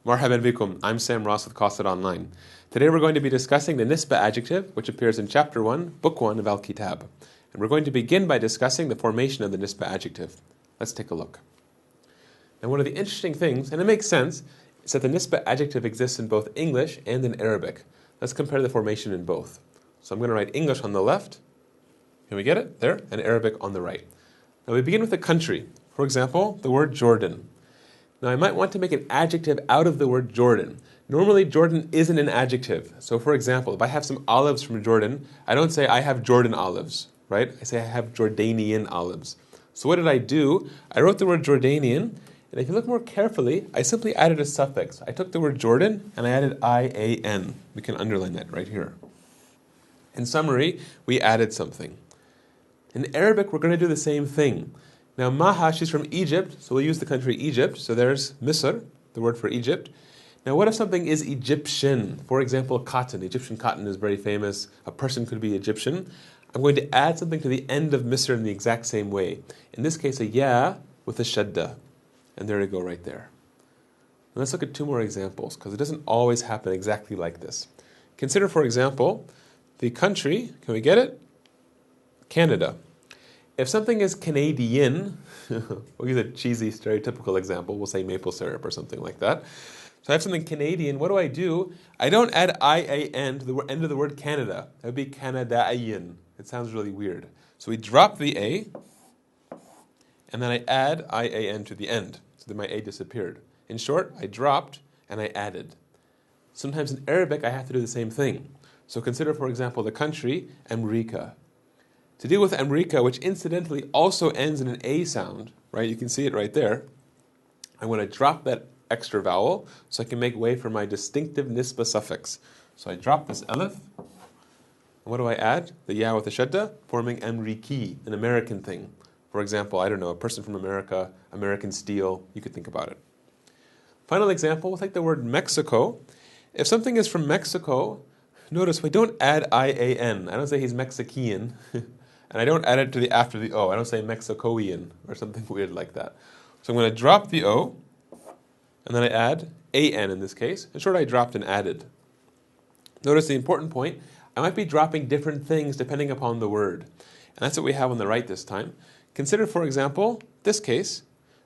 Marhaban bikum. I'm Sam Ross with Qasid Online. Today we're going to be discussing the nisba adjective, which appears in Chapter 1, Book 1 of Al-Kitaab. And we're going to begin by discussing the formation of the nisba adjective. Let's take a look. Now one of the interesting things, and it makes sense, is that the nisba adjective exists in both English and in Arabic. Let's compare the formation in both. So I'm going to write English on the left. Can we get it? There. And Arabic on the right. Now we begin with a country. For example, the word Jordan. Now I might want to make an adjective out of the word Jordan. Normally Jordan isn't an adjective. So for example, if I have some olives from Jordan, I don't say I have Jordan olives, right? I say I have Jordanian olives. So what did I do? I wrote the word Jordanian, and if you look more carefully, I simply added a suffix. I took the word Jordan and I added I-A-N. We can underline that right here. In summary, we added something. In Arabic, we're going to do the same thing. Now, Maha, she's from Egypt, so we'll use the country Egypt. So there's Misr, the word for Egypt. Now, what if something is Egyptian? For example, cotton. Egyptian cotton is very famous. A person could be Egyptian. I'm going to add something to the end of Misr in the exact same way. In this case, a ya with a shadda. And there we go right there. Now, let's look at two more examples, because it doesn't always happen exactly like this. Consider, for example, the country, can we get it? Canada. If something is Canadian, we'll use a cheesy, stereotypical example. We'll say maple syrup or something like that. So I have something Canadian. What do? I don't add I-A-N to the end of the word Canada. That would be Canadian. It sounds really weird. So we drop the A, and then I add I-A-N to the end. So that my A disappeared. In short, I dropped and I added. Sometimes in Arabic, I have to do the same thing. So consider, for example, the country, America. To deal with America, which incidentally also ends in an A sound, right? You can see it right there. I'm going to drop that extra vowel so I can make way for my distinctive nisba suffix. So I drop this alif. And what do I add? The ya with the shadda, forming Amriki, an American thing. For example, I don't know, a person from America, American steel, you could think about it. Final example, we'll take the word Mexico. If something is from Mexico, notice we don't add I-A-N. I don't say he's Mexican. And I don't add it to after the O. I don't say Mexicoian or something weird like that. So I'm going to drop the O, and then I add A-N in this case. In short, I dropped and added. Notice the important point. I might be dropping different things depending upon the word. And that's what we have on the right this time. Consider, for example, this case,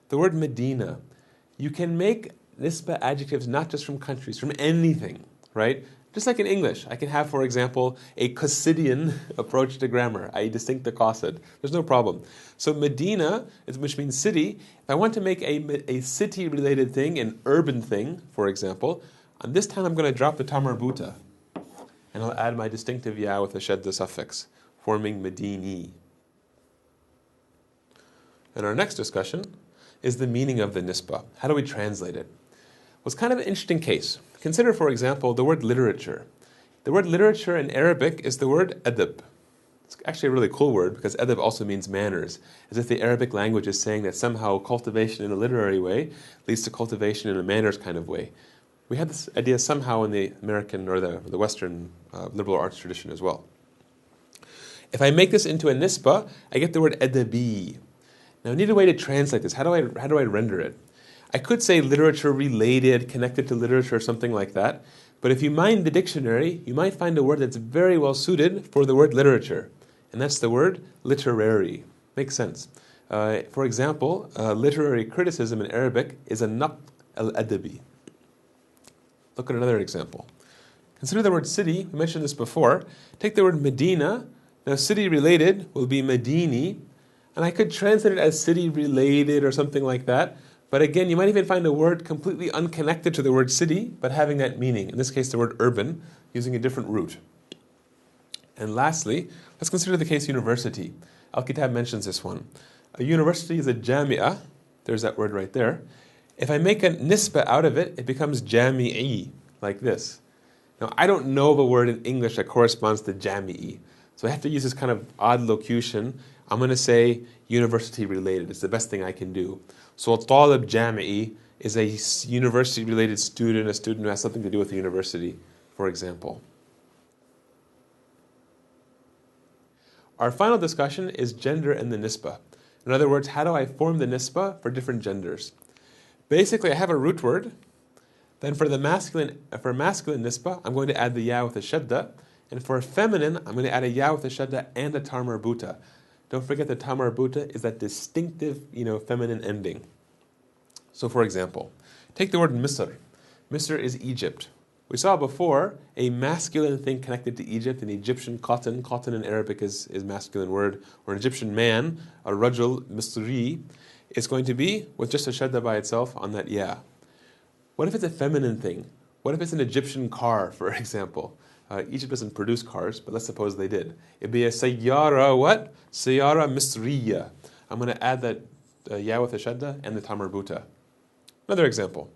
the word Medina. You can make nisba adjectives not just from countries, from anything, right? Just like in English, I can have, for example, a Qasidian approach to grammar, i.e. distinct to Qasid. There's no problem. So Medina, which means city, if I want to make a city-related thing, an urban thing, for example, on this time I'm going to drop the ta marbuta, and I'll add my distinctive ya with a shadda suffix, forming Medini. And our next discussion is the meaning of the nisba. How do we translate it? Well, it's kind of an interesting case. Consider, for example, the word literature. The word literature in Arabic is the word adab. It's actually a really cool word because adab also means manners, as if the Arabic language is saying that somehow cultivation in a literary way leads to cultivation in a manners kind of way. We had this idea somehow in the American or the Western liberal arts tradition as well. If I make this into a nisba, I get the word adabi. Now I need a way to translate this. How do I render it? I could say literature related, connected to literature, or something like that. But if you mind the dictionary, you might find a word that's very well suited for the word literature. And that's the word literary. Makes sense. For example, literary criticism in Arabic is a naqd al-adabi. Look at another example. Consider the word city. We mentioned this before. Take the word Medina. Now city related will be Medini. And I could translate it as city related or something like that. But again, you might even find a word completely unconnected to the word city, but having that meaning. In this case, the word urban, using a different root. And lastly, let's consider the case university. Al-Kitaab mentions this one. A university is a jami'ah. There's that word right there. If I make a nisba out of it, it becomes jami'i, like this. Now, I don't know of a word in English that corresponds to jami'i. So I have to use this kind of odd locution. I'm going to say university related. It's the best thing I can do. So a talib jami'i is a university-related student, a student who has something to do with the university, for example. Our final discussion is gender and the nisba. In other words, how do I form the nisba for different genders? Basically, I have a root word, Then for masculine nisba, I'm going to add the ya with a shadda. And for feminine, I'm going to add a ya with a shadda and a ta marbuta. Don't forget that ta marbuta is that distinctive, feminine ending. So for example, take the word Misr. Misr is Egypt. We saw before a masculine thing connected to Egypt, an Egyptian cotton. Cotton in Arabic is masculine word. Or an Egyptian man, a rajul misri, is going to be with just a shadda by itself on that ya. What if it's a feminine thing? What if it's an Egyptian car, for example? Egypt doesn't produce cars, but let's suppose they did. It'd be a sayyara, what? Sayyara misriya. I'm going to add that ya with a shadda and the ta marbuta. Another example.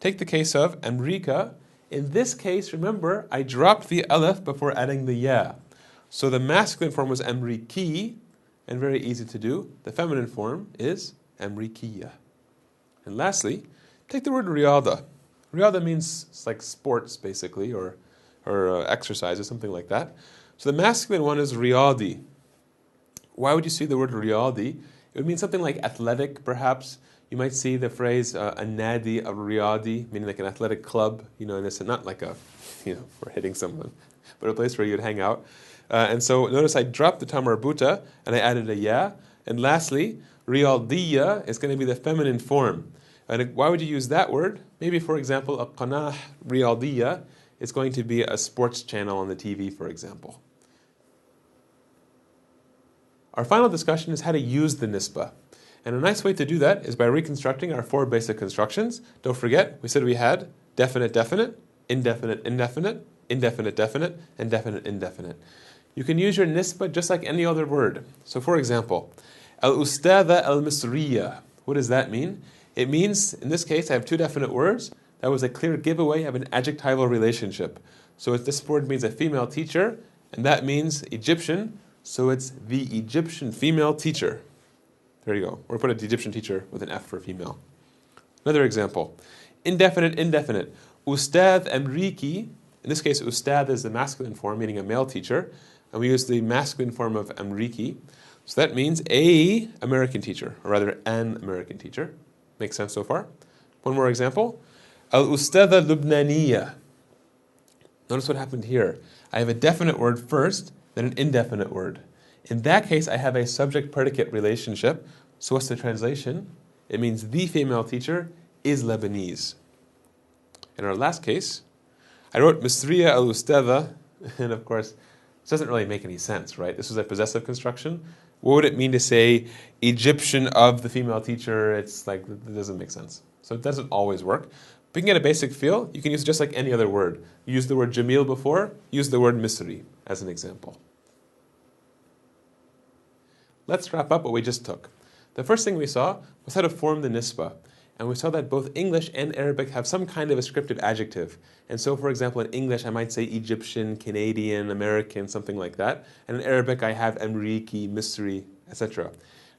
Take the case of Amrika. In this case, remember, I dropped the alif before adding the ya. So the masculine form was Amriki, and very easy to do. The feminine form is Amrikiya. And lastly, take the word riyada. Riyada means it's like sports, basically, or exercise or something like that. So the masculine one is riyadi. Why would you see the word riyadi? It would mean something like athletic, perhaps. You might see the phrase a nadi, a riyadi, meaning like an athletic club, and it's not like a, for hitting someone, but a place where you'd hang out. And so notice I dropped the ta marbuta and I added a ya. And lastly, riyadiyya is going to be the feminine form. And why would you use that word? Maybe, for example, a qanah riyadiyya is going to be a sports channel on the TV, for example. Our final discussion is how to use the nisba. And a nice way to do that is by reconstructing our 4 basic constructions. Don't forget, we said we had definite, definite, indefinite, indefinite, indefinite, definite, and definite, indefinite. You can use your nisba just like any other word. So for example, al-ustadha al-misriya. What does that mean? It means, in this case, I have 2 definite words. That was a clear giveaway of an adjectival relationship. So this word means a female teacher, and that means Egyptian, so it's the Egyptian female teacher. There you go. Or put the Egyptian teacher with an F for female. Another example. Indefinite, indefinite. Ustad Amriki. In this case, Ustad is the masculine form, meaning a male teacher. And we use the masculine form of Amriki. So that means a American teacher, or rather an American teacher. Makes sense so far? One more example. Al-Ustadha Lubnaniya. Notice what happened here. I have a definite word first, then an indefinite word. In that case, I have a subject-predicate relationship. So what's the translation? It means the female teacher is Lebanese. In our last case, I wrote Misriya al-Ustadha, and of course, this doesn't really make any sense, right? This was a possessive construction. What would it mean to say Egyptian of the female teacher? It's like, it doesn't make sense. So it doesn't always work. But you can get a basic feel. You can use it just like any other word. You used the word Jamil before, use the word Misri as an example. Let's wrap up what we just took. The first thing we saw was how to form the nisba. And we saw that both English and Arabic have some kind of ascriptive adjective. And so, for example, in English I might say Egyptian, Canadian, American, something like that. And in Arabic I have Amriki, Misri, etc.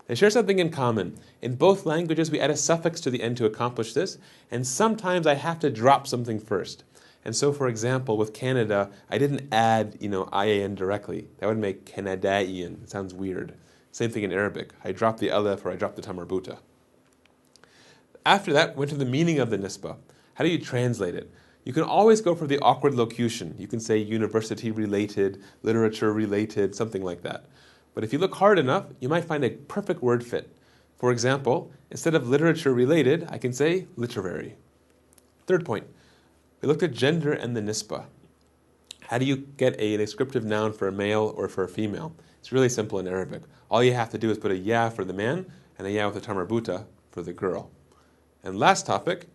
They share something in common. In both languages we add a suffix to the end to accomplish this. And sometimes I have to drop something first. And so, for example, with Canada, I didn't add, IAN directly. That would make Canadian. It sounds weird. Same thing in Arabic. I dropped the alif or I dropped the ta marbuta. After that, went to the meaning of the nisba. How do you translate it? You can always go for the awkward locution. You can say university-related, literature-related, something like that. But if you look hard enough, you might find a perfect word fit. For example, instead of literature-related, I can say literary. Third point, we looked at gender and the nisba. How do you get a descriptive noun for a male or for a female? It's really simple in Arabic. All you have to do is put a ya for the man and a ya with a ta marbuta for the girl. And last topic,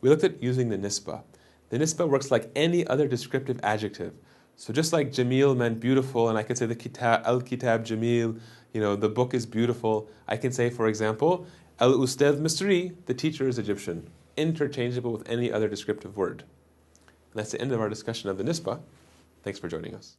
we looked at using the nisba. The nisba works like any other descriptive adjective. So just like Jamil meant beautiful, and I could say the Al-Kitaab Jamil, the book is beautiful, I can say, for example, Al-Ustad Misri, the teacher is Egyptian, interchangeable with any other descriptive word. And that's the end of our discussion of the nisba. Thanks for joining us.